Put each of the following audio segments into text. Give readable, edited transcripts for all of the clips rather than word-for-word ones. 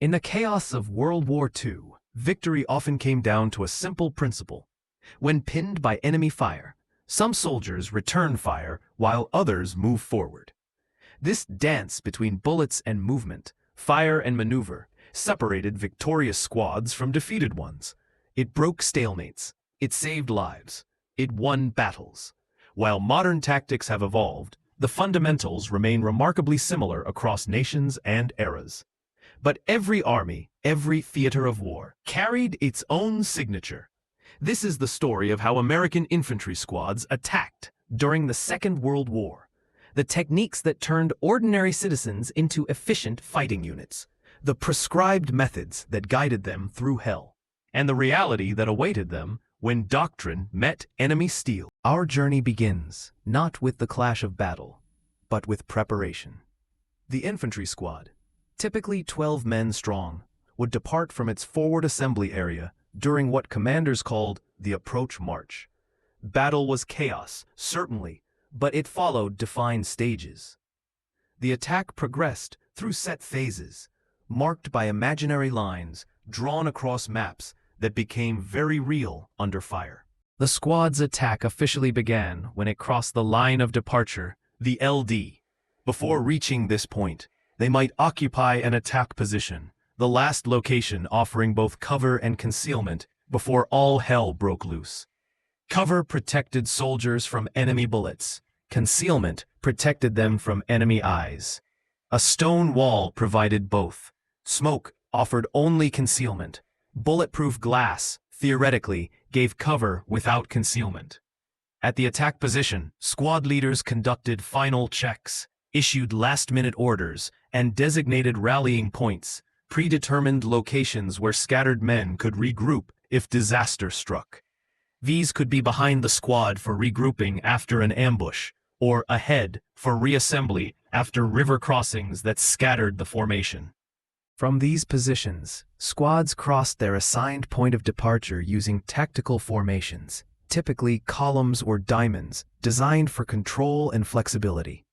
In the chaos of World War II, victory often came down to a simple principle. When pinned by enemy fire, some soldiers return fire while others move forward. This dance between bullets and movement, fire and maneuver, separated victorious squads from defeated ones. It broke stalemates. It saved lives. It won battles. While modern tactics have evolved, the fundamentals remain remarkably similar across nations and eras. But every army, every theater of war, carried its own signature. This is the story of how American infantry squads attacked during the Second World War. The techniques that turned ordinary citizens into efficient fighting units. The prescribed methods that guided them through hell. And the reality that awaited them when doctrine met enemy steel. Our journey begins not with the clash of battle, but with preparation. The infantry squad, typically 12 men strong, would depart from its forward assembly area during what commanders called the approach march. Battle was chaos, certainly, but it followed defined stages. The attack progressed through set phases, marked by imaginary lines drawn across maps that became very real under fire. The squad's attack officially began when it crossed the line of departure, the LD. Before reaching this point, they might occupy an attack position, the last location offering both cover and concealment before all hell broke loose. Cover protected soldiers from enemy bullets. Concealment protected them from enemy eyes. A stone wall provided both. Smoke offered only concealment. Bulletproof glass, theoretically, gave cover without concealment. At the attack position, squad leaders conducted final checks, issued last-minute orders, and designated rallying points, predetermined locations where scattered men could regroup if disaster struck. These could be behind the squad for regrouping after an ambush, or ahead for reassembly after river crossings that scattered the formation. From these positions, squads crossed their assigned point of departure using tactical formations, typically columns or diamonds, designed for control and flexibility.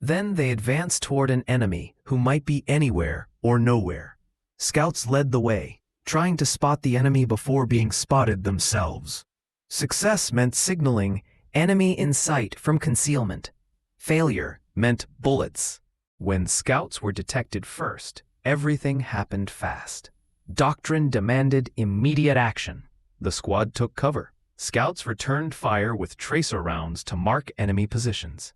Then they advanced toward an enemy who might be anywhere or nowhere. Scouts led the way, trying to spot the enemy before being spotted themselves. Success meant signaling enemy in sight from concealment. Failure meant bullets. When scouts were detected first, everything happened fast. Doctrine demanded immediate action. The squad took cover. Scouts returned fire with tracer rounds to mark enemy positions.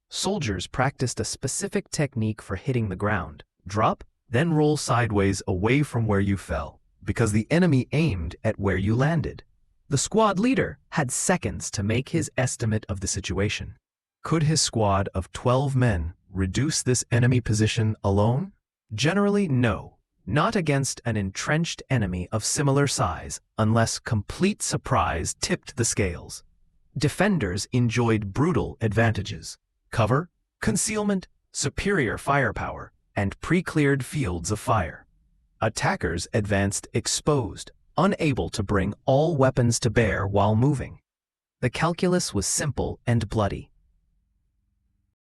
Soldiers practiced a specific technique for hitting the ground. Drop, then roll sideways away from where you fell, because the enemy aimed at where you landed. The squad leader had seconds to make his estimate of the situation. Could his squad of 12 men reduce this enemy position alone? Generally, no. Not against an entrenched enemy of similar size, unless complete surprise tipped the scales. Defenders enjoyed brutal advantages: cover, concealment, superior firepower, and pre-cleared fields of fire. Attackers advanced exposed, unable to bring all weapons to bear while moving. The calculus was simple and bloody.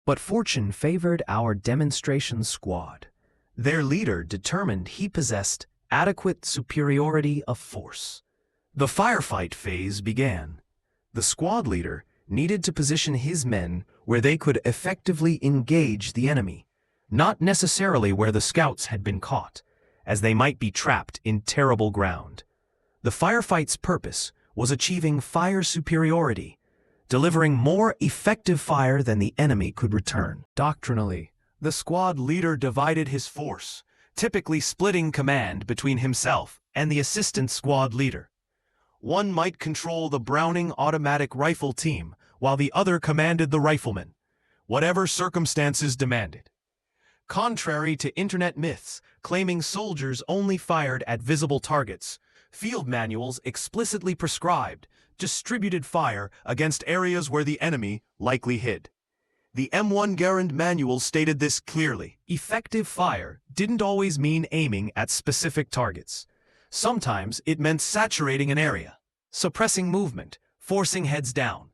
But fortune favored our demonstration squad. Their leader determined he possessed adequate superiority of force. The firefight phase began. The squad leader needed to position his men where they could effectively engage the enemy, not necessarily where the scouts had been caught, as they might be trapped in terrible ground. The firefight's purpose was achieving fire superiority, delivering more effective fire than the enemy could return. Doctrinally, the squad leader divided his force, typically splitting command between himself and the assistant squad leader. One might control the Browning automatic rifle team, while the other commanded the riflemen, whatever circumstances demanded. Contrary to internet myths claiming soldiers only fired at visible targets, field manuals explicitly prescribed distributed fire against areas where the enemy likely hid. The M1 Garand manual stated this clearly. Effective fire didn't always mean aiming at specific targets. Sometimes it meant saturating an area, suppressing movement, forcing heads down.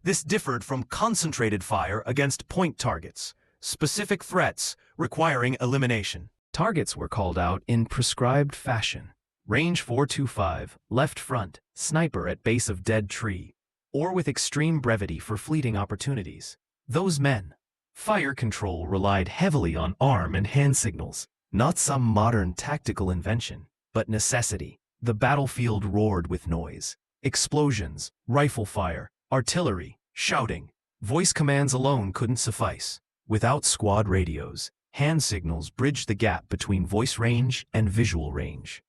This differed from concentrated fire against point targets, specific threats requiring elimination. Targets were called out in prescribed fashion. Range 425, left front, sniper at base of dead tree, or with extreme brevity for fleeting opportunities. Those men. Fire control relied heavily on arm and hand signals, not some modern tactical invention, but necessity. The battlefield roared with noise. Explosions, rifle fire, artillery, shouting. Voice commands alone couldn't suffice. Without squad radios, hand signals bridged the gap between voice range and visual range.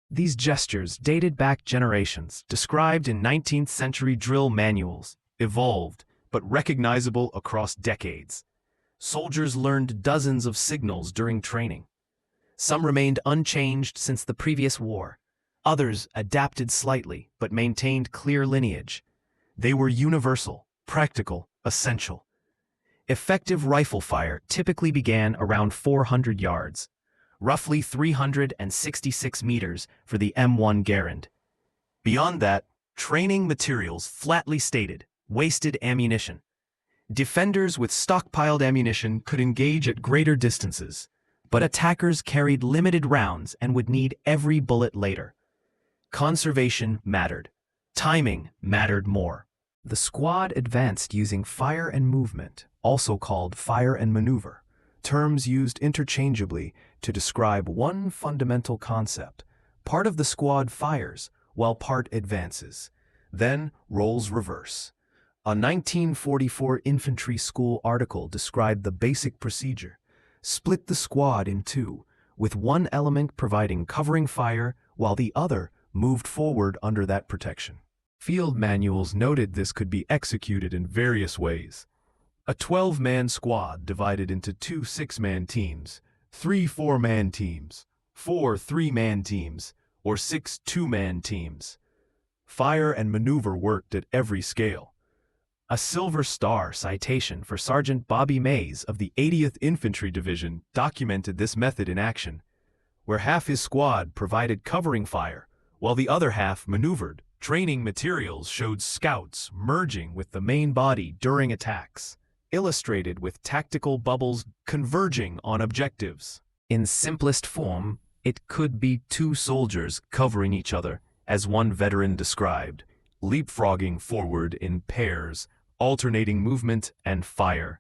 These gestures dated back generations, described in 19th century drill manuals, evolved, but recognizable across decades. Soldiers learned dozens of signals during training. Some remained unchanged since the previous war. Others adapted slightly, but maintained clear lineage. They were universal, practical, essential. Effective rifle fire typically began around 400 yards, roughly 366 meters for the M1 Garand. Beyond that, training materials flatly stated, wasted ammunition. Defenders with stockpiled ammunition could engage at greater distances, but attackers carried limited rounds and would need every bullet later. Conservation mattered. Timing mattered more. The squad advanced using fire and movement, also called fire and maneuver, terms used interchangeably to describe one fundamental concept. Part of the squad fires, while part advances. Then roles reverse. A 1944 infantry school article described the basic procedure. Split the squad in two, with one element providing covering fire while the other moved forward under that protection. Field manuals noted this could be executed in various ways. A 12-man squad divided into 2 6-man teams, 3 4-man teams, 4 3-man teams, or 6 2-man teams. Fire and maneuver worked at every scale. A Silver Star citation for Sergeant Bobby Mays of the 80th Infantry Division documented this method in action, where half his squad provided covering fire, while the other half maneuvered. Training materials showed scouts merging with the main body during attacks, illustrated with tactical bubbles converging on objectives. In simplest form, it could be 2 soldiers covering each other, as one veteran described, leapfrogging forward in pairs, alternating movement and fire.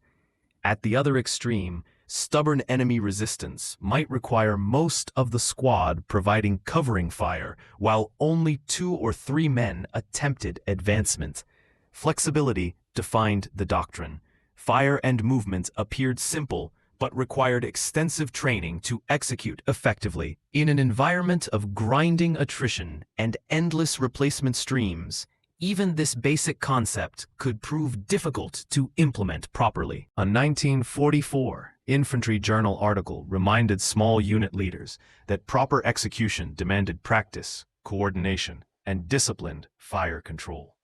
At the other extreme, stubborn enemy resistance might require most of the squad providing covering fire, while only 2 or 3 men attempted advancement. Flexibility defined the doctrine. Fire and movement appeared simple, but required extensive training to execute effectively. In an environment of grinding attrition and endless replacement streams, even this basic concept could prove difficult to implement properly. A 1944 Infantry Journal article reminded small unit leaders that proper execution demanded practice, coordination, and disciplined fire control.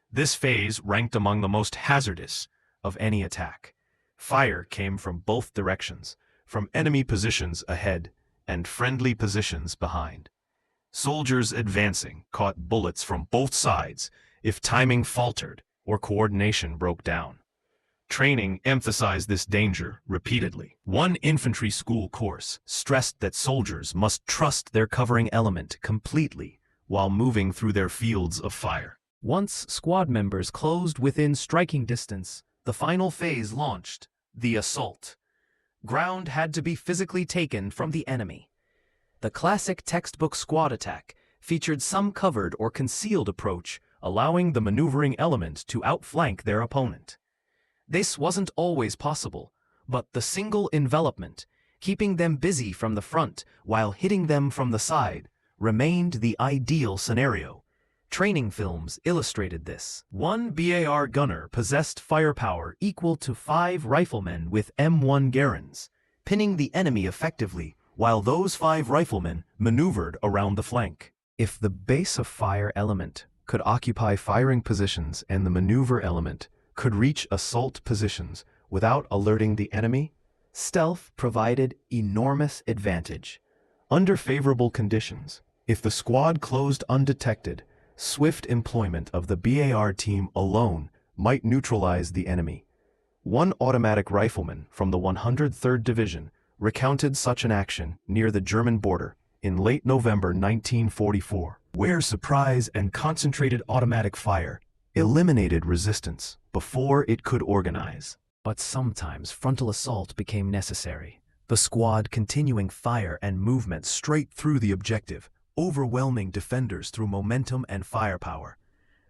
This phase ranked among the most hazardous of any attack. Fire came from both directions, from enemy positions ahead and friendly positions behind. Soldiers advancing caught bullets from both sides if timing faltered or coordination broke down. Training emphasized this danger repeatedly. One infantry school course stressed that soldiers must trust their covering element completely while moving through their fields of fire. Once squad members closed within striking distance, the final phase launched, the assault. Ground had to be physically taken from the enemy. The classic textbook squad attack featured some covered or concealed approach, allowing the maneuvering element to outflank their opponent. This wasn't always possible, but the single envelopment, keeping them busy from the front while hitting them from the side, remained the ideal scenario. Training films illustrated this. One BAR gunner possessed firepower equal to 5 riflemen with M1 Garands, pinning the enemy effectively, while those 5 riflemen maneuvered around the flank. If the base of fire element could occupy firing positions and the maneuver element could reach assault positions without alerting the enemy, stealth provided enormous advantage. Under favorable conditions, if the squad closed undetected, swift employment of the BAR team alone might neutralize the enemy. One automatic rifleman from the 103rd Division recounted such an action near the German border in late November 1944, where surprise and concentrated automatic fire eliminated resistance before it could organize. But sometimes frontal assault became necessary, the squad continuing fire and movement straight through the objective, overwhelming defenders through momentum and firepower.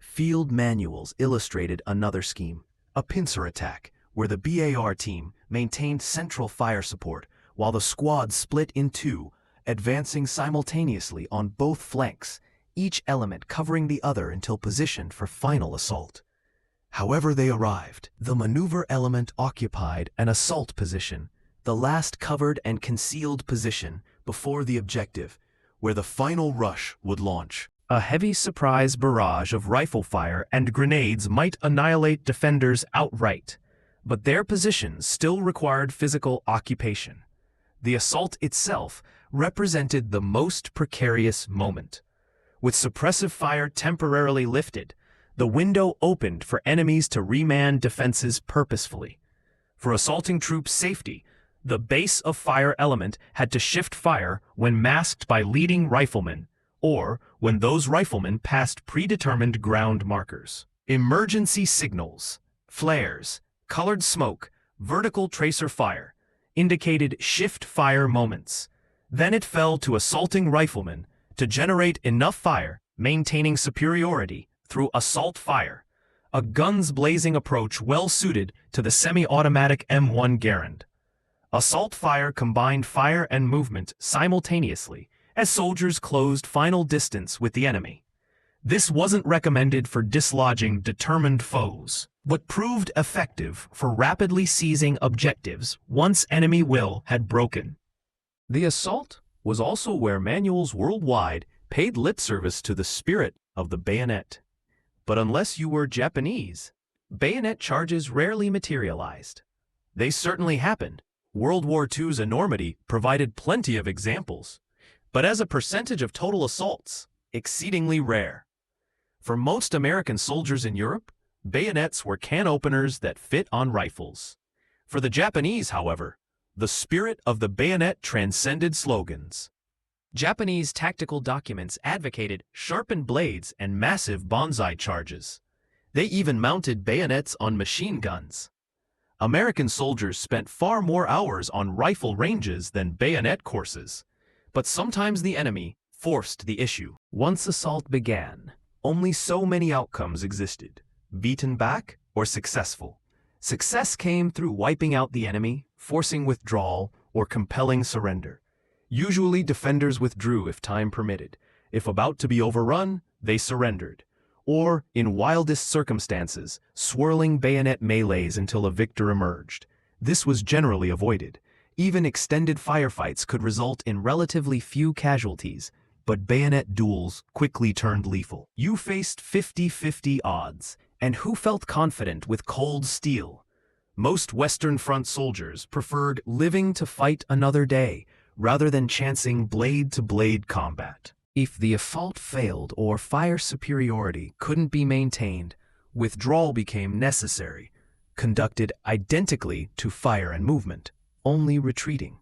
Field manuals illustrated another scheme, a pincer attack, where the BAR team maintained central fire support while the squad split in two, advancing simultaneously on both flanks, each element covering the other until positioned for final assault. However they arrived, the maneuver element occupied an assault position, the last covered and concealed position before the objective, where the final rush would launch. A heavy surprise barrage of rifle fire and grenades might annihilate defenders outright, but their positions still required physical occupation. The assault itself represented the most precarious moment. With suppressive fire temporarily lifted, the window opened for enemies to reman defenses purposefully. For assaulting troops' safety, the base of fire element had to shift fire when masked by leading riflemen, or when those riflemen passed predetermined ground markers. Emergency signals, flares, colored smoke, vertical tracer fire indicated shift fire moments. Then it fell to assaulting riflemen to generate enough fire, maintaining superiority through assault fire, a guns-blazing approach well suited to the semi-automatic M1 Garand. Assault fire combined fire and movement simultaneously as soldiers closed final distance with the enemy. This wasn't recommended for dislodging determined foes, but proved effective for rapidly seizing objectives once enemy will had broken. The assault was also where manuals worldwide paid lip service to the spirit of the bayonet. But unless you were Japanese, bayonet charges rarely materialized. They certainly happened. World War II's enormity provided plenty of examples, but as a percentage of total assaults, exceedingly rare. For most American soldiers in Europe, bayonets were can openers that fit on rifles. For the Japanese, however, the spirit of the bayonet transcended slogans. Japanese tactical documents advocated sharpened blades and massive bonsai charges. They even mounted bayonets on machine guns. American soldiers spent far more hours on rifle ranges than bayonet courses, but sometimes the enemy forced the issue. Once assault began, only so many outcomes existed: beaten back or successful. Success came through wiping out the enemy, forcing withdrawal, or compelling surrender. Usually defenders withdrew if time permitted. If about to be overrun, they surrendered. Or, in wildest circumstances, swirling bayonet melees until a victor emerged. This was generally avoided. Even extended firefights could result in relatively few casualties, but bayonet duels quickly turned lethal. You faced 50-50 odds, and who felt confident with cold steel? Most Western Front soldiers preferred living to fight another day, rather than chancing blade-to-blade combat. If the assault failed or fire superiority couldn't be maintained, withdrawal became necessary, conducted identically to fire and movement, only retreating.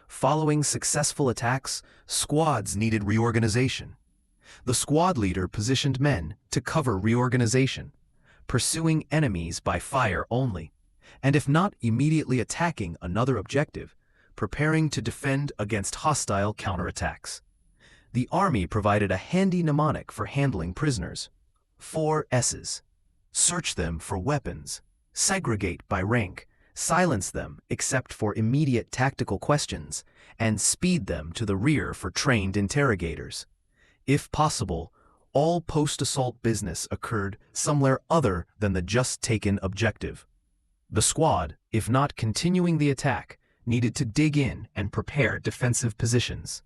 Following successful attacks, squads needed reorganization. The squad leader positioned men to cover reorganization, pursuing enemies by fire only, and if not immediately attacking another objective, preparing to defend against hostile counterattacks. The Army provided a handy mnemonic for handling prisoners: 4 S's. Search them for weapons, segregate by rank, silence them except for immediate tactical questions, and speed them to the rear for trained interrogators. If possible, all post-assault business occurred somewhere other than the just-taken objective. The squad, if not continuing the attack, needed to dig in and prepare defensive positions.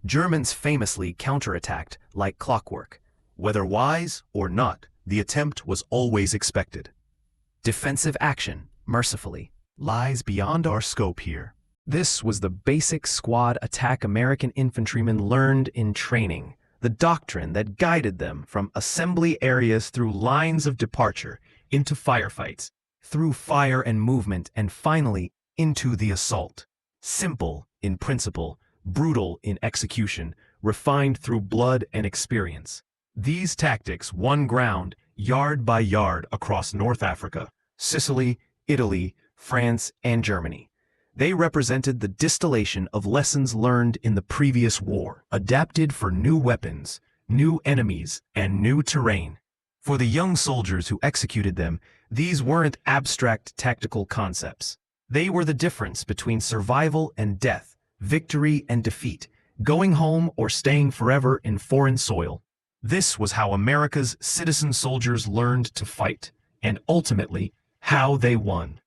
Germans famously counterattacked like clockwork. Whether wise or not, the attempt was always expected. Defensive action, mercifully, lies beyond our scope here. This was the basic squad attack American infantrymen learned in training, the doctrine that guided them from assembly areas through lines of departure, into firefights, through fire and movement, and finally into the assault. Simple in principle, brutal in execution, refined through blood and experience. These tactics won ground yard by yard across North Africa, Sicily, Italy, France, and Germany. They represented the distillation of lessons learned in the previous war, adapted for new weapons, new enemies, and new terrain. For the young soldiers who executed them, these weren't abstract tactical concepts. They were the difference between survival and death, victory and defeat, going home or staying forever in foreign soil. This was how America's citizen soldiers learned to fight, and ultimately, how they won.